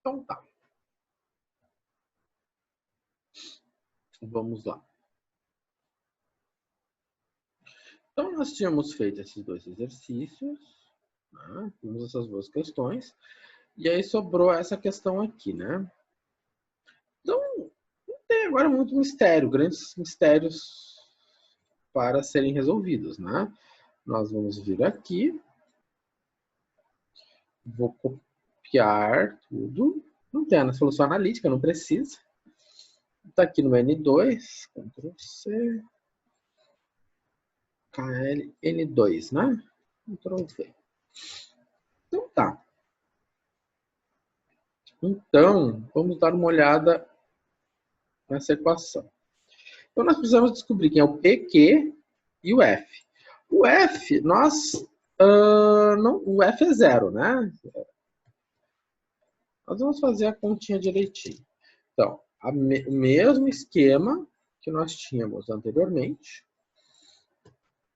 Então tá. Vamos lá. Então nós tínhamos feito esses dois exercícios, né? Temos essas duas questões, e aí sobrou essa questão aqui, né? Então, não tem agora muito mistério, grandes mistérios para serem resolvidos, né? Nós vamos vir aqui, vou copiar tudo, não tem na solução analítica, não precisa. Está aqui no N2, Ctrl C, KL, N2, né? Ctrl V. Então tá. Então, vamos dar uma olhada nessa equação. Então, nós precisamos descobrir quem é o PQ e o F. O F, o F é zero, né? Nós vamos fazer a continha direitinho. Então, o mesmo esquema que nós tínhamos anteriormente,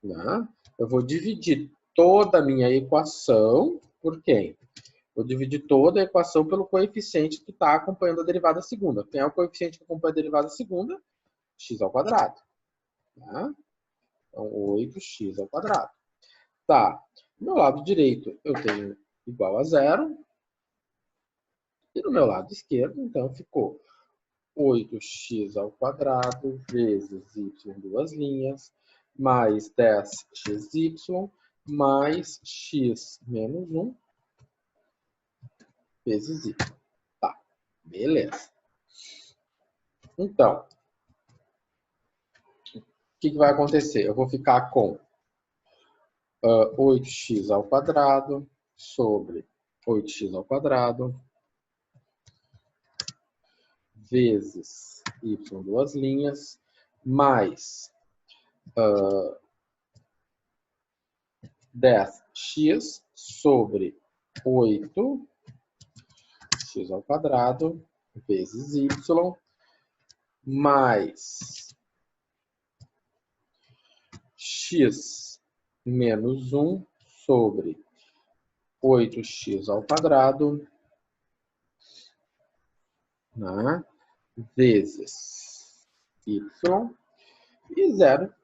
né? Eu vou dividir toda a minha equação por quem? Vou dividir toda a equação pelo coeficiente que está acompanhando a derivada segunda. Quem é o coeficiente que acompanha a derivada segunda? X ao quadrado. Tá? Então, 8x ao quadrado. Tá. Do meu lado direito, eu tenho igual a zero. E no meu lado esquerdo, então, ficou 8x ao quadrado vezes y, duas linhas, mais 10xy, mais x menos 1 vezes y. Tá, beleza. Então, o que vai acontecer? Eu vou ficar com 8x ao quadrado sobre 8x ao quadrado vezes y, duas linhas, mais 10x sobre 8x ao quadrado vezes y, mais x menos 1 sobre 8x ao quadrado, né, vezes y, e 0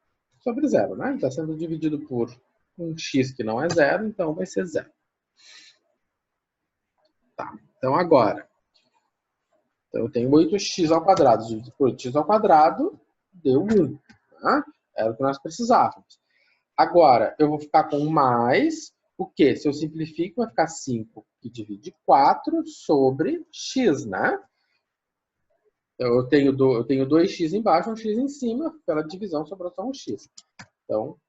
sobre 0, né? Está sendo dividido por um x que não é zero, então vai ser 0. Tá, então agora, então eu tenho 8x ao quadrado dividido por 8x ao quadrado, deu 1. Tá? Era o que nós precisávamos. Agora, eu vou ficar com mais, o quê? Se eu simplifico, vai ficar 5 que divide 4 sobre x, né? Eu tenho 2x embaixo, um x em cima, pela divisão sobrou só um x. Então,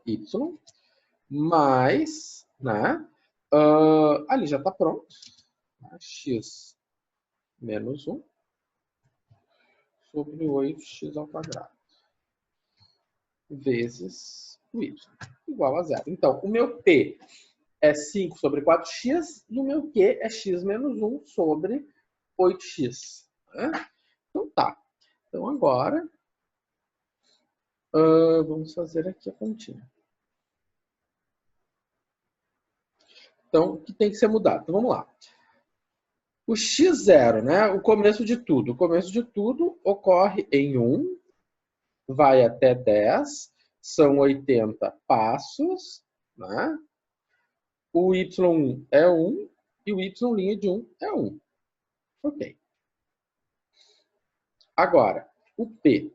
y mais, né? Ali já está pronto. X menos 1 sobre 8x ao quadrado vezes o y, igual a 0. Então, o meu P é 5 sobre 4x e o meu Q é x menos 1 sobre 8x. Né? Então, tá. Então, agora, vamos fazer aqui a continha. Então, o que tem que ser mudado? Então, vamos lá. O x0, né? O começo de tudo. O começo de tudo ocorre em 1, vai até 10, são 80 passos, né? O y1 é 1 e o y' de 1 é 1. Ok. Agora, o P.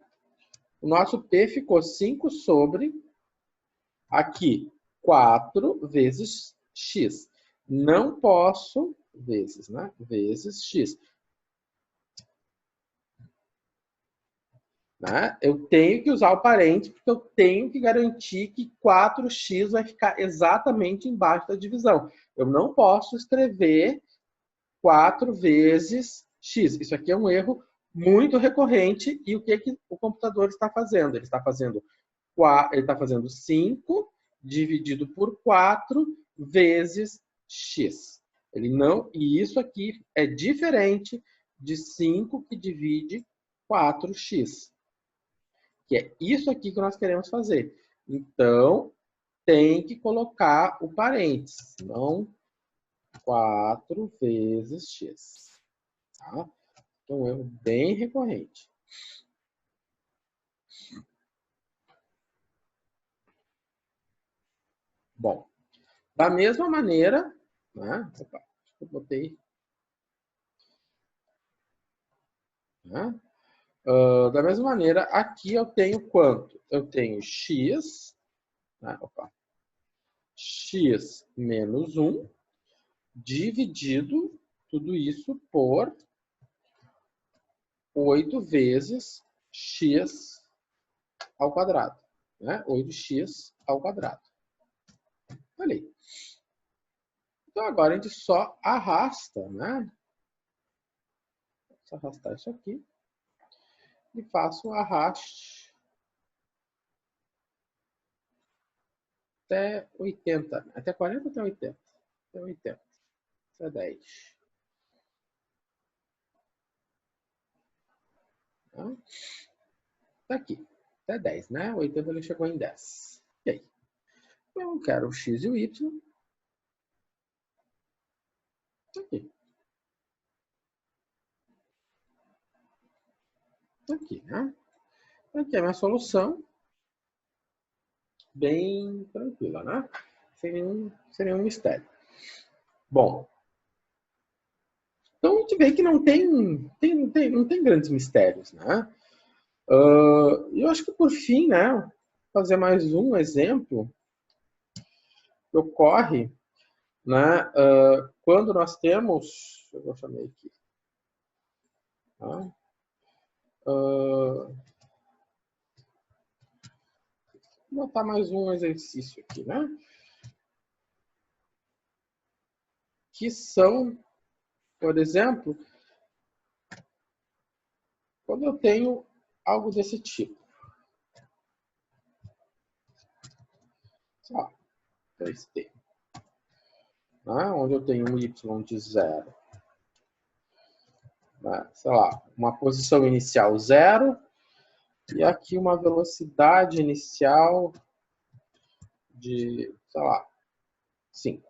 O nosso P ficou 5 sobre, aqui, 4 vezes x. Não posso, vezes, né? Vezes x. Né? Eu tenho que usar o parênteses, porque eu tenho que garantir que 4x vai ficar exatamente embaixo da divisão. Eu não posso escrever 4 vezes x. Isso aqui é um erro muito recorrente. E o que o computador está fazendo? Ele está fazendo 5 dividido por 4 vezes x. E isso aqui é diferente de 5 que divide 4x. Que é isso aqui que nós queremos fazer. Então, tem que colocar o parênteses, senão 4 vezes x. Tá? Então, um erro bem recorrente. Bom, da mesma maneira, né? Opa, eu botei. Né? Da mesma maneira, aqui eu tenho quanto? Eu tenho x, né? Opa, x menos 1, dividido tudo isso por 8 vezes x ao quadrado. Né? 8x ao quadrado. Olha aí. Então, agora a gente só arrasta, né? Só arrastar isso aqui. E faço o arraste até 80. Até 40 até 80. Até 80. Até 10. Tá? Tá aqui. Até 10, né? 80 ele chegou em 10. E aí? Eu quero o x e o y. Tá aqui. Tá aqui, né? Aqui é a minha solução. Bem tranquila, né? Sem nenhum mistério. Bom, então a gente vê que não tem grandes mistérios, né? Eu acho que por fim, né? Fazer mais um exemplo que ocorre, né? Quando nós temos, eu vou chamar aqui, tá? Vou botar mais um exercício aqui, né? Que são, por exemplo, quando eu tenho algo desse tipo. Ó, 3t. Né? Onde eu tenho um y de 0. Né? Sei lá, uma posição inicial 0. E aqui uma velocidade inicial de, sei lá, 5.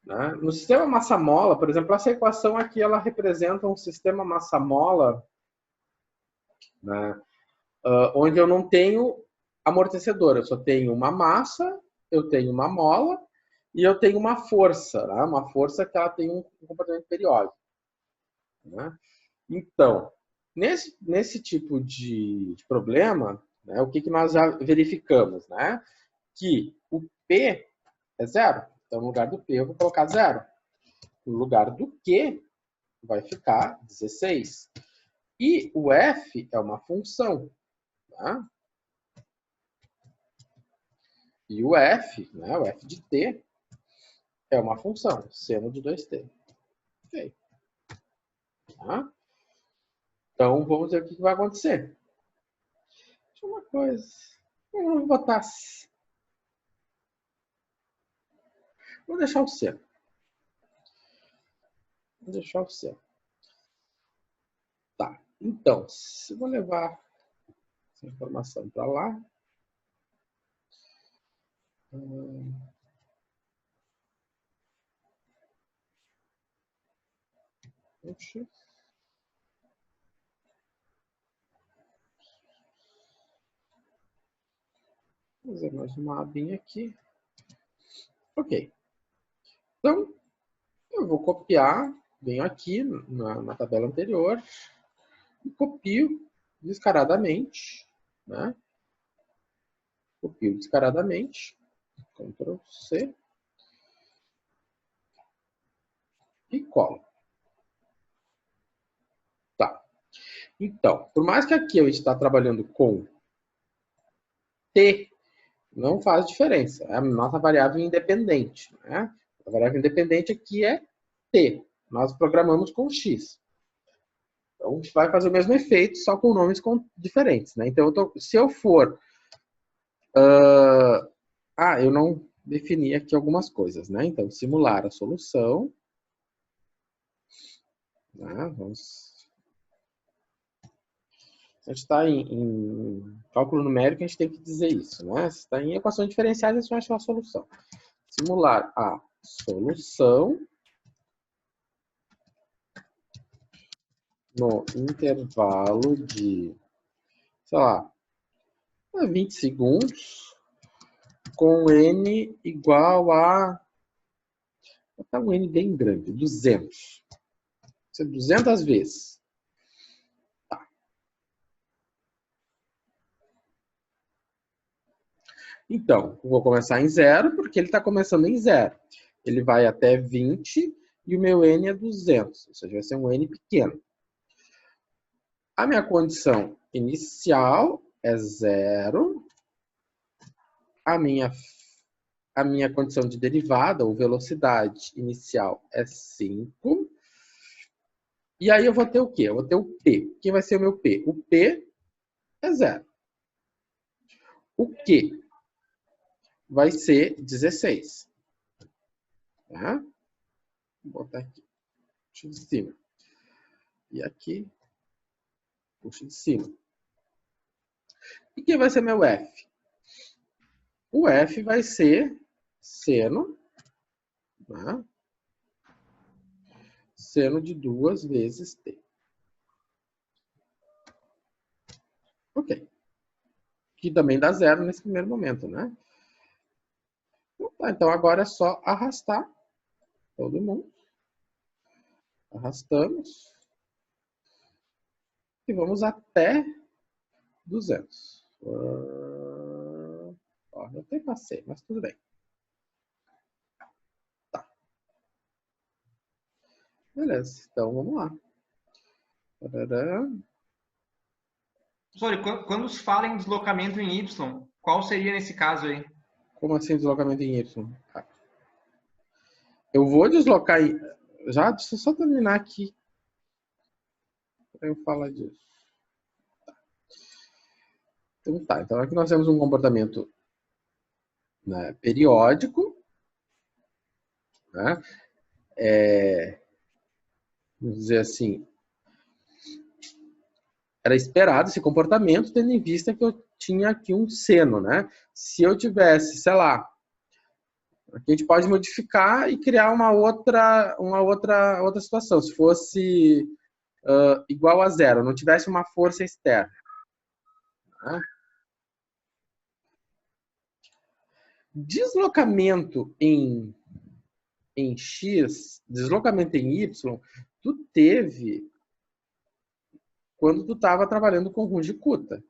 Né? No sistema massa-mola, por exemplo, essa equação aqui ela representa um sistema massa-mola, né? Onde eu não tenho amortecedor, eu só tenho uma massa, eu tenho uma mola e eu tenho uma força, né? Uma força que ela tem um comportamento periódico. Né? Então, nesse tipo de problema, né, o que nós já verificamos? Né? Que o P é 0. Então, no lugar do P, eu vou colocar 0. No lugar do Q, vai ficar 16. E o F é uma função. Tá? E o F, né, o F de T, é uma função, seno de 2T. Ok. Tá? Então, vamos ver o que vai acontecer. Deixa uma coisa. Eu vou botar. Vou deixar o seno. Vou deixar o seno. Tá. Então, se eu vou levar essa informação para lá. Puxa. Vou fazer mais uma abinha aqui. Ok. Então, eu vou copiar, venho aqui na tabela anterior e copio descaradamente, né? Copio descaradamente, Ctrl C e colo. Tá. Então, por mais que aqui eu esteja trabalhando com T, não faz diferença. É a nossa variável independente. Né? A variável independente aqui é T. Nós programamos com X. Então, a gente vai fazer o mesmo efeito, só com nomes diferentes. Né? Então, se eu for... eu não defini aqui algumas coisas. Né? Então, simular a solução. Né? Se a gente está em cálculo numérico, a gente tem que dizer isso. Né? Se está em equações diferenciais, a gente vai achar a solução. Simular a solução no intervalo de, sei lá, 20 segundos, com n igual a, vou botar um n bem grande, 200. Isso é 200 vezes. Tá. Então, eu vou começar em 0, porque ele está começando em 0. Ele vai até 20 e o meu n é 200, ou seja, vai ser um n pequeno. A minha condição inicial é 0. A minha condição de derivada, ou velocidade inicial, é 5. E aí eu vou ter o quê? Eu vou ter o P. Quem vai ser o meu P? O P é 0. O Q vai ser 16. Tá? Vou botar aqui. Puxa de cima. E aqui, puxa de cima. E quem vai ser meu F? O F vai ser seno, tá? Seno de 2 vezes T. Ok. Que também dá 0 nesse primeiro momento, né? Então agora é só arrastar todo mundo. Arrastamos. E vamos até 200. Eu até passei, mas tudo bem. Tá. Beleza, então vamos lá. Professor, quando se fala em deslocamento em Y, qual seria nesse caso aí? Como assim deslocamento em Y? Eu vou deslocar em... Já, deixa eu só terminar aqui. Para eu falar disso. Então tá, então aqui nós temos um comportamento, né, periódico, né? Vamos dizer assim, era esperado esse comportamento, tendo em vista que eu tinha aqui um seno, né? Se eu tivesse, sei lá, aqui a gente pode modificar e criar uma outra situação. Se fosse igual a 0, não tivesse uma força externa, né? Deslocamento em X, deslocamento em Y, tu teve quando tu estava trabalhando com Runge-Kutta.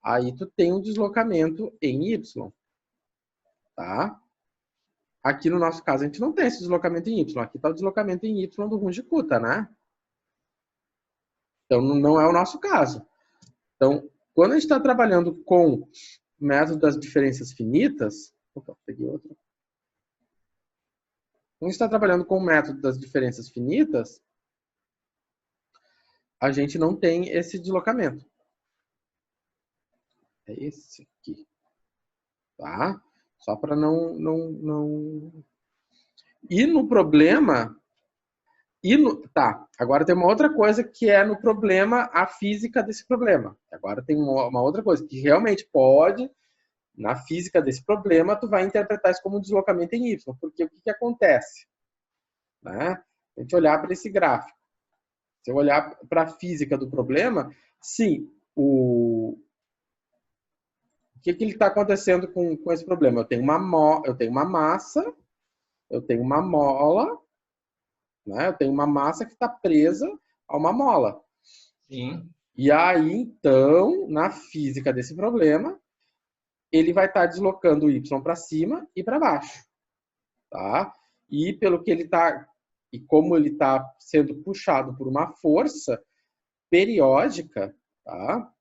Aí tu tem um deslocamento em Y. Tá? Aqui no nosso caso a gente não tem esse deslocamento em Y. Aqui está o deslocamento em Y do Runge-Kutta, né? Então não é o nosso caso. Então, quando a gente está trabalhando com método das diferenças finitas... Opa, peguei outro. Quando a gente está trabalhando com o método das diferenças finitas, a gente não tem esse deslocamento. É esse aqui. Tá? Só para não... E no problema... Tá, agora tem uma outra coisa que é no problema, a física desse problema. Agora tem uma outra coisa que realmente pode, na física desse problema, tu vai interpretar isso como um deslocamento em Y. Porque o que acontece? Né? A gente olhar para esse gráfico. Se eu olhar para a física do problema, sim, o que ele está acontecendo com esse problema? Eu tenho uma massa, eu tenho uma mola, né? Eu tenho uma massa que está presa a uma mola. Sim. E aí, então, na física desse problema, ele vai estar deslocando o Y para cima e para baixo. Tá? E pelo que ele está... E como ele está sendo puxado por uma força periódica, tá?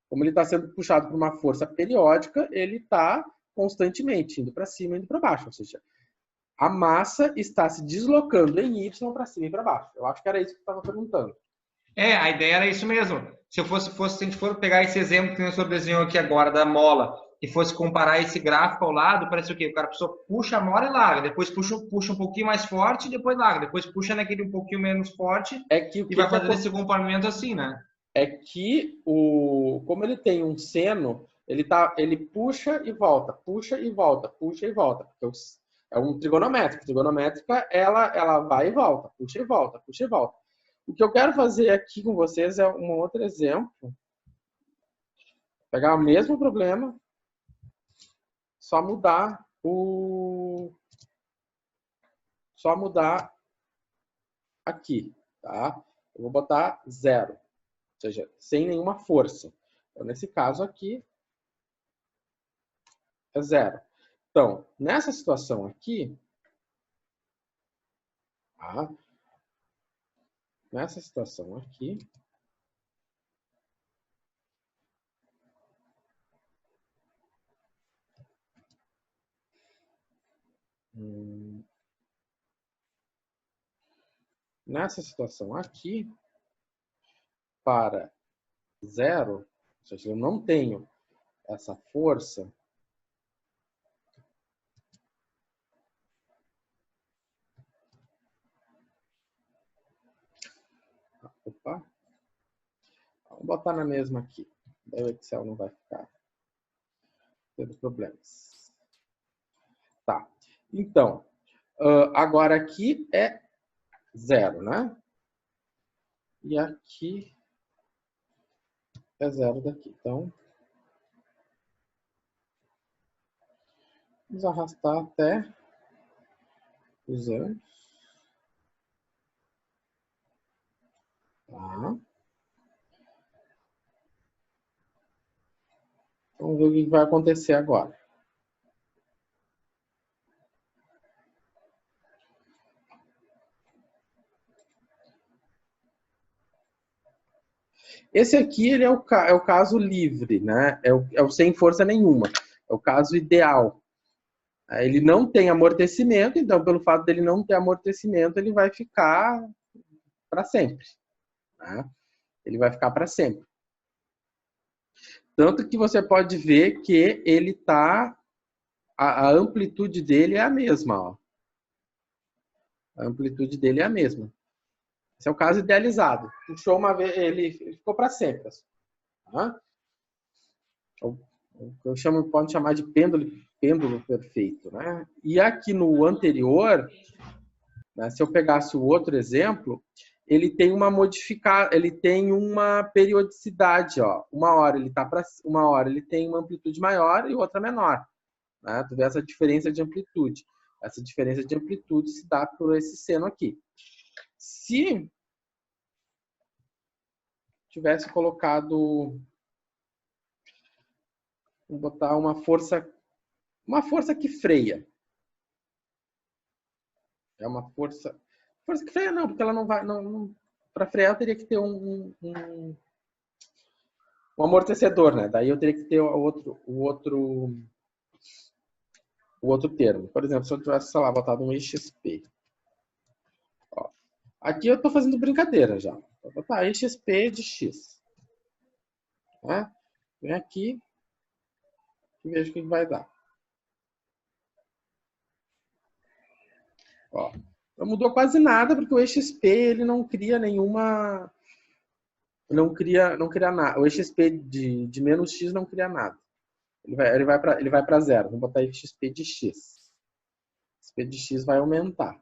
Como ele está sendo puxado por uma força periódica, ele está constantemente indo para cima e indo para baixo. Ou seja, a massa está se deslocando em Y para cima e para baixo. Eu acho que era isso que você estava perguntando. A ideia era isso mesmo. Se a gente for pegar esse exemplo que o senhor desenhou aqui agora da mola e fosse comparar esse gráfico ao lado, parece o quê? O cara puxa a mola e larga, depois puxa um pouquinho mais forte e depois larga, depois puxa naquele um pouquinho menos forte e vai fazendo esse comportamento assim, né? É que como ele tem um seno, ele puxa e volta, puxa e volta, puxa e volta. Porque É um trigonométrico. Trigonométrica, ela vai e volta, puxa e volta, puxa e volta. O que eu quero fazer aqui com vocês é um outro exemplo. Pegar o mesmo problema, só mudar aqui, tá? Eu vou botar 0, ou seja, sem nenhuma força. Então, nesse caso aqui, é 0. Então, nessa situação aqui, tá? Nessa situação aqui, para 0, ou seja, eu não tenho essa força, opa, vamos botar na mesma aqui, daí o Excel não vai ficar tendo problemas. Tá, então, agora aqui é 0, né? E aqui é 0 daqui. Então, vamos arrastar até os zeros. Tá. Vamos ver o que vai acontecer agora. Esse aqui ele é o caso livre, né? É o sem força nenhuma. É o caso ideal. Ele não tem amortecimento, então, pelo fato dele não ter amortecimento, ele vai ficar para sempre. Né? Ele vai ficar para sempre. Tanto que você pode ver que ele tá. A amplitude dele é a mesma. Ó. A amplitude dele é a mesma. Esse é o caso idealizado. Puxou uma vez, ele ficou para sempre. Tá? Eu chamo, pode chamar de pêndulo perfeito. Né? E aqui no anterior, né, se eu pegasse o outro exemplo, ele tem uma periodicidade. Ó. Uma hora ele tem uma amplitude maior e outra menor. Né? Tu vê essa diferença de amplitude. Essa diferença de amplitude se dá por esse seno aqui. Se tivesse colocado, vou botar uma força que freia. É uma força que freia não, porque ela não vai, para frear eu teria que ter um amortecedor, né? Daí eu teria que ter o outro termo. Por exemplo, se eu tivesse, sei lá, botado um EXP. Ó, aqui eu estou fazendo brincadeira já. Vou botar EXP de X. Né? Vem aqui e vejo o que vai dar. Ó, não mudou quase nada, porque o EXP ele não cria nenhuma. Não cria nada. O EXP de menos X não cria nada. Ele vai para 0. Vamos botar XP de X. XP de X vai aumentar.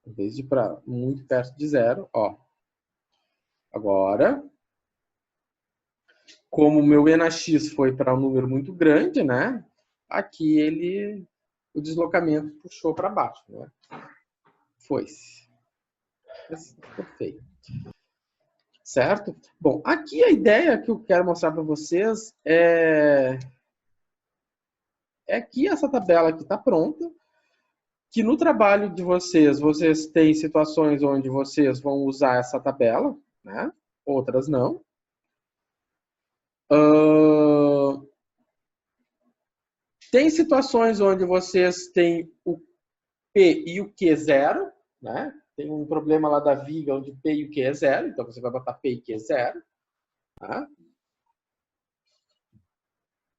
Em vez de ir para muito perto de 0, ó. Agora, como o meu E na X foi para um número muito grande, né? Aqui o deslocamento puxou para baixo, né? Foi-se. Perfeito. Certo? Bom, aqui a ideia que eu quero mostrar para vocês é que essa tabela aqui está pronta, que no trabalho de vocês têm situações onde vocês vão usar essa tabela, né? Outras não. Tem situações onde vocês têm o P e o Q zero, né? Tem um problema lá da viga onde P e o Q é zero, então você vai botar P e Q zero. Tá?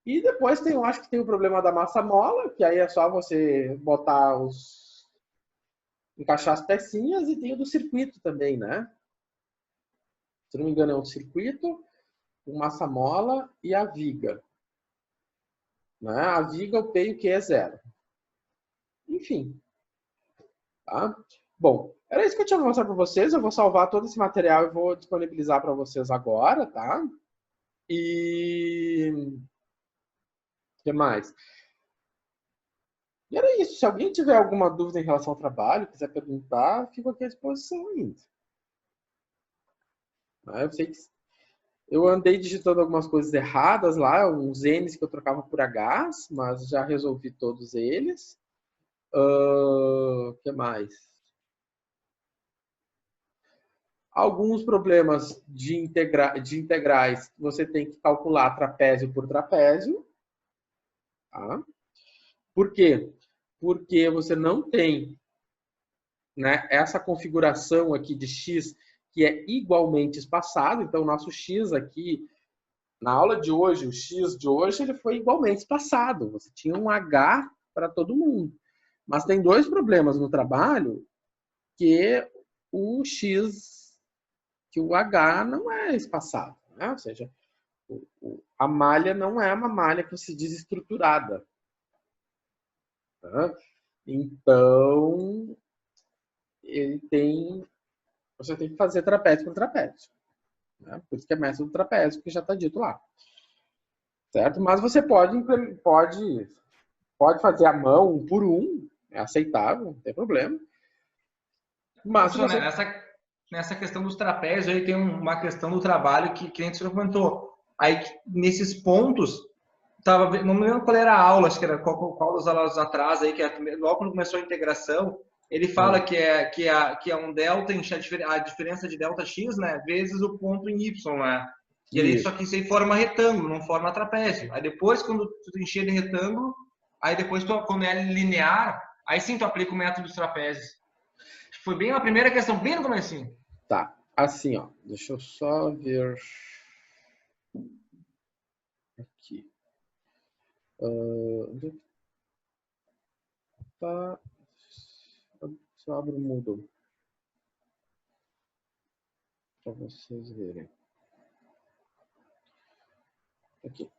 E depois eu acho que tem o problema da massa mola, que aí é só você botar encaixar as pecinhas, e tem o do circuito também, né? Se não me engano é um circuito, o massa mola e a viga. né? A viga, o P e o Q é 0. Enfim. Tá? Bom, era isso que eu tinha que mostrar para vocês. Eu vou salvar todo esse material e vou disponibilizar para vocês agora, tá? E o que mais? E era isso. Se alguém tiver alguma dúvida em relação ao trabalho, quiser perguntar, fico aqui à disposição ainda. Eu sei que eu andei digitando algumas coisas erradas lá, uns N's que eu trocava por H's, mas já resolvi todos eles. O que mais? Alguns problemas de integrais, você tem que calcular trapézio por trapézio. Tá? Por quê? Porque você não tem, né, essa configuração aqui de x que é igualmente espaçado. Então, o nosso x aqui, na aula de hoje, o x de hoje, ele foi igualmente espaçado. Você tinha um h para todo mundo. Mas tem dois problemas no trabalho, que o x, que o h não é espaçado. Né? Ou seja, a malha não é uma malha que se diz estruturada. Tá? Então, você tem que fazer trapézio por trapézio. Né? Por isso que é método trapézio, que já está dito lá. Certo? Mas você pode fazer a mão um por um, é aceitável, não tem problema. Mas Professor, você... nessa questão dos trapézios aí tem uma questão do trabalho que a gente comentou. Aí, nesses pontos, não me lembro qual era a aula, acho que era qual das aulas atrás, aí, logo quando começou a integração, ele fala que é um delta, a diferença de delta x, né, vezes o ponto em y, né? E aí, só que isso aí forma retângulo, não forma trapézio. Aí depois, quando tu encher de retângulo, aí depois, quando é linear, aí sim tu aplica o método dos trapézios. Foi bem a primeira questão, bem no comecinho. Tá, assim, ó, deixa eu só ver aqui. Tá, só abro o Moodle para vocês verem. Aqui.